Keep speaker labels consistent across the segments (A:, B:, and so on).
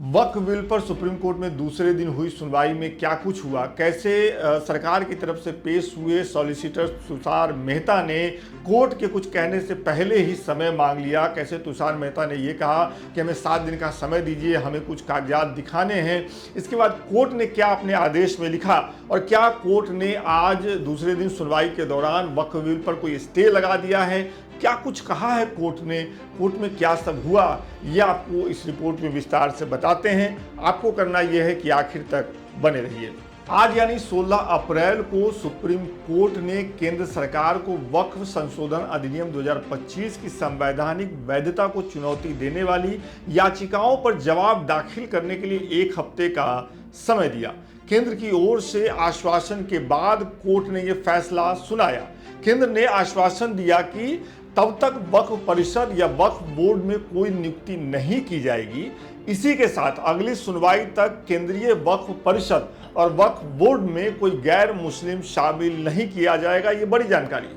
A: वक्फ bill पर supreme court में दूसरे दिन हुई सुनवाई में क्या कुछ हुआ, कैसे सरकार की तरफ से पेश हुए सॉलिसिटर तुषार मेहता ने कोर्ट के कुछ कहने से पहले ही समय मांग लिया, कैसे तुषार मेहता ने ये कहा कि हमें 7 दिन का समय दीजिए, हमें कुछ कागजात दिखाने हैं। इसके बाद कोर्ट ने क्या अपने आदेश में लिखा और क्या कोर्ट ने आज दूसरे दिन सुनवाई के दौरान वक्फ बिल पर कोई स्टे लगा दिया है, क्या कुछ कहा है कोर्ट ने, कोर्ट में क्या सब हुआ, ये आपको इस रिपोर्ट में विस्तार से बताते हैं। आपको करना यह है कि आखिर तक बने रहिए। आज यानी 16 अप्रैल को सुप्रीम कोर्ट ने केंद्र सरकार को वक्फ संशोधन अधिनियम 2025 की संवैधानिक वैधता को चुनौती देने वाली याचिकाओं पर जवाब दाखिल करने के लिए 1 हफ्ते का समय दिया। केंद्र की ओर से आश्वासन के बाद कोर्ट ने यह फैसला सुनाया। केंद्र ने आश्वासन दिया कि तब तक वक्फ परिषद या वक्फ बोर्ड में कोई नियुक्ति नहीं की जाएगी। इसी के साथ अगली सुनवाई तक केंद्रीय वक्फ परिषद और वक्फ बोर्ड में कोई गैर मुस्लिम शामिल नहीं किया जाएगा। ये बड़ी जानकारी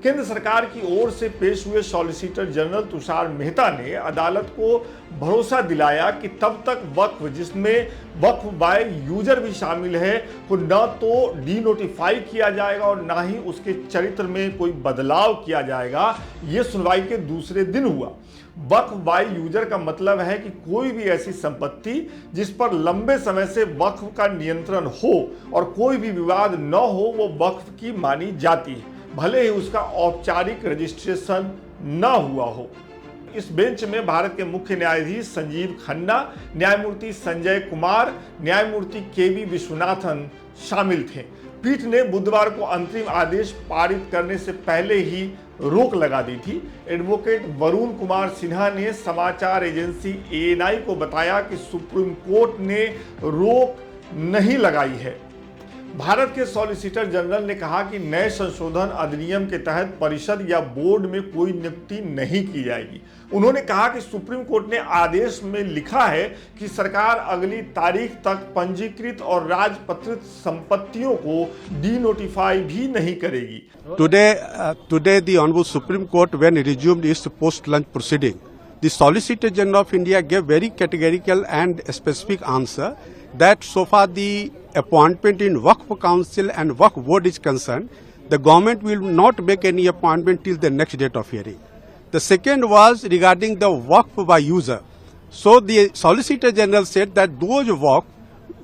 A: केंद्र सरकार की ओर से पेश हुए सॉलिसिटर जनरल तुषार मेहता ने अदालत को भरोसा दिलाया कि तब तक वक्फ, जिसमें वक्फ बाय यूजर भी शामिल है, को न तो डीनोटिफाई किया जाएगा और ना ही उसके चरित्र में कोई बदलाव किया जाएगा। ये सुनवाई के दूसरे दिन हुआ। वक्फ बाय यूजर का मतलब है कि कोई भी ऐसी संपत्ति जिस पर लंबे समय से वक्फ का नियंत्रण हो और कोई भी विवाद न हो, वो वक्फ की मानी जाती है, भले ही उसका औपचारिक रजिस्ट्रेशन न हुआ हो। इस बेंच में भारत के मुख्य न्यायाधीश संजीव खन्ना, न्यायमूर्ति संजय कुमार, न्यायमूर्ति केवी विश्वनाथन शामिल थे। पीठ ने बुधवार को अंतरिम आदेश पारित करने से पहले ही रोक लगा दी थी। एडवोकेट वरुण कुमार सिन्हा ने समाचार एजेंसी एएनआई को बताया कि सुप्रीम कोर्ट ने रोक नहीं लगाई है। भारत के सॉलिसिटर जनरल ने कहा कि नए संशोधन अधिनियम के तहत परिषद या बोर्ड में कोई नियुक्ति नहीं की जाएगी। उन्होंने कहा कि सुप्रीम कोर्ट ने आदेश में लिखा है कि सरकार अगली तारीख तक पंजीकृत और राजपत्रित संपत्तियों को डीनोटिफाई भी नहीं करेगी।
B: Today the Honorable Supreme Court, when resumed its post-lunch proceeding, the Solicitor General of India gave very categorical and specific answer that so far the appointment in Waqf Council and Waqf Board is concerned, the government will not make any appointment till the next date of hearing. The second was regarding the Waqf by user. So the Solicitor General said that those Waqf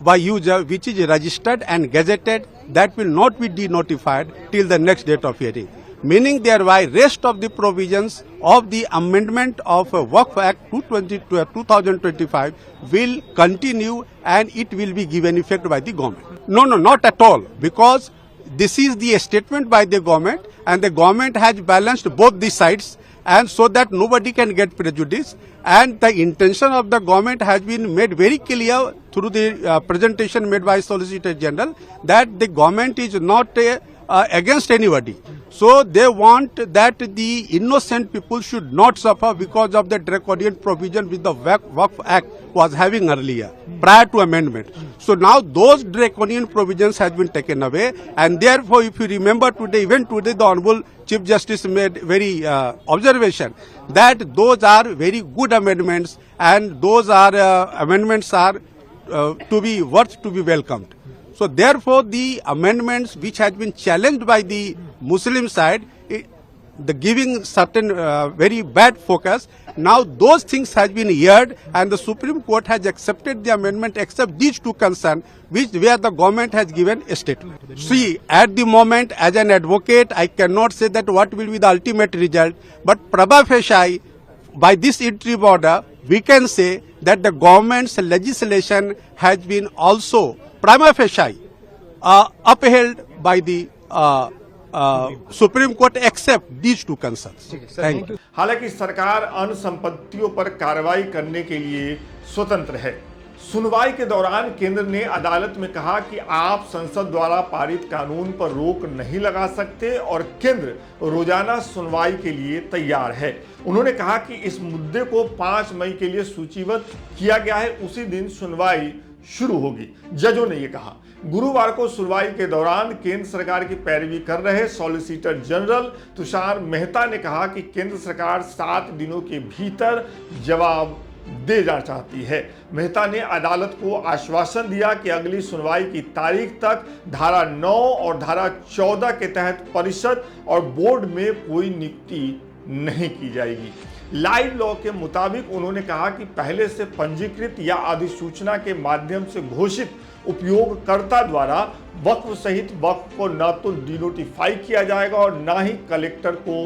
B: by user which is registered and gazetted, that will not be denotified till the next date of hearing. Meaning thereby rest of the provisions of the amendment of Waqf Act 2025 will continue and it will be given effect by the government. No, not at all, because this is the statement by the government and the government has balanced both the sides, and so that nobody can get prejudice, and the intention of the government has been made very clear through the presentation made by Solicitor General that the government is not against anybody. So they want that the innocent people should not suffer because of the draconian provision which the Waqf Act was having earlier, prior to amendment. So now those draconian provisions has been taken away, and therefore if you remember today, even today the Honorable Chief Justice made very observation that those are very good amendments, and those are amendments are to be worth to be welcomed. So therefore the amendments which has been challenged by the Muslim side, the giving certain very bad focus, now those things has been heard and the Supreme Court has accepted the amendment except these two concerns where the government has given a statement. See, at the moment as an advocate I cannot say that what will be the ultimate result, but prima facie by this interim order we can say that the government's legislation has been also prima facie upheld by the Supreme Court except these two concerns. Thank you.
A: हालांकि सरकार अन्य संपत्तियों पर कार्रवाई करने के लिए स्वतंत्र है। सुनवाई के दौरान केंद्र ने अदालत में कहा कि आप संसद द्वारा पारित कानून पर रोक नहीं लगा सकते और केंद्र रोजाना सुनवाई के लिए तैयार है। उन्होंने कहा कि इस मुद्दे को 5 मई के लिए सूचीबद्ध किया गया है, उसी दिन सुनवाई शुरू होगी। जजों ने यह कहा। गुरुवार को सुनवाई के दौरान केंद्र सरकार की पैरवी कर रहे सॉलिसिटर जनरल तुषार मेहता ने कहा कि केंद्र सरकार 7 दिनों के भीतर जवाब देना चाहती है। मेहता ने अदालत को आश्वासन दिया कि अगली सुनवाई की तारीख तक धारा 9 और धारा 14 के तहत परिषद और बोर्ड में कोई नियुक्ति नहीं की जाएगी। लाइव लॉ के मुताबिक उन्होंने कहा कि पहले से पंजीकृत या अधिसूचना के माध्यम से घोषित उपयोगकर्ता द्वारा वक्फ सहित वक्फ को न तो डिनोटिफाई किया जाएगा और न ही कलेक्टर को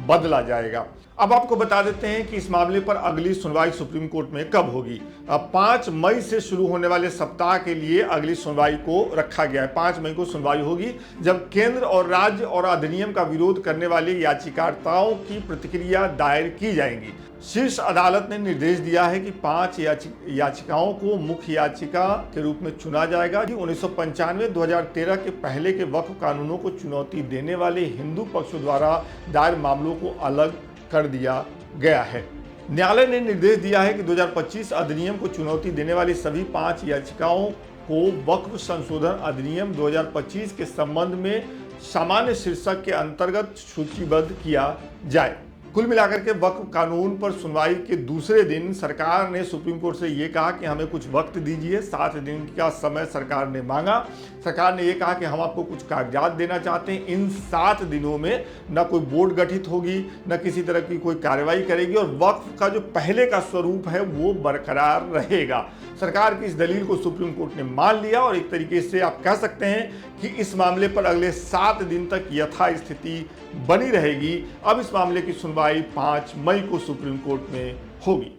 A: बदला जाएगा। अब आपको बता देते हैं कि इस मामले पर अगली सुनवाई सुप्रीम कोर्ट में कब होगी। 5 मई से शुरू होने वाले सप्ताह के लिए अगली सुनवाई को रखा गया है। 5 मई को सुनवाई होगी, जब केंद्र और राज्य और अधिनियम का विरोध करने वाले याचिकाकर्ताओं की प्रतिक्रिया दायर की जाएंगी। शीर्ष अदालत ने निर्देश दिया है कि 5 याचिकाओं को मुख्य याचिका के रूप में चुना जाएगा। 1995-2013 के पहले के वक्फ कानूनों को चुनौती देने वाले हिंदू पक्षों द्वारा दायर मामलों को अलग कर दिया गया है। न्यायालय ने निर्देश दिया है कि 2025 अधिनियम को चुनौती देने वाली सभी 5 याचिकाओं को वक्फ संशोधन अधिनियम 2025 के संबंध में सामान्य शीर्षक के अंतर्गत सूचीबद्ध किया जाए। कुल मिलाकर के वक्फ कानून पर सुनवाई के दूसरे दिन सरकार ने सुप्रीम कोर्ट से ये कहा कि हमें कुछ वक्त दीजिए। 7 दिन का समय सरकार ने मांगा। सरकार ने ये कहा कि हम आपको कुछ कागजात देना चाहते हैं। इन 7 दिनों में न कोई बोर्ड गठित होगी, न किसी तरह की कोई कार्रवाई करेगी और वक्फ का जो पहले का स्वरूप है वो बरकरार रहेगा। सरकार की इस दलील को सुप्रीम कोर्ट ने मान लिया और एक तरीके से आप कह सकते हैं कि इस मामले पर अगले 7 दिन तक यथास्थिति बनी रहेगी। अब इस मामले की सुनवाई 5 मई को सुप्रीम कोर्ट में होगी।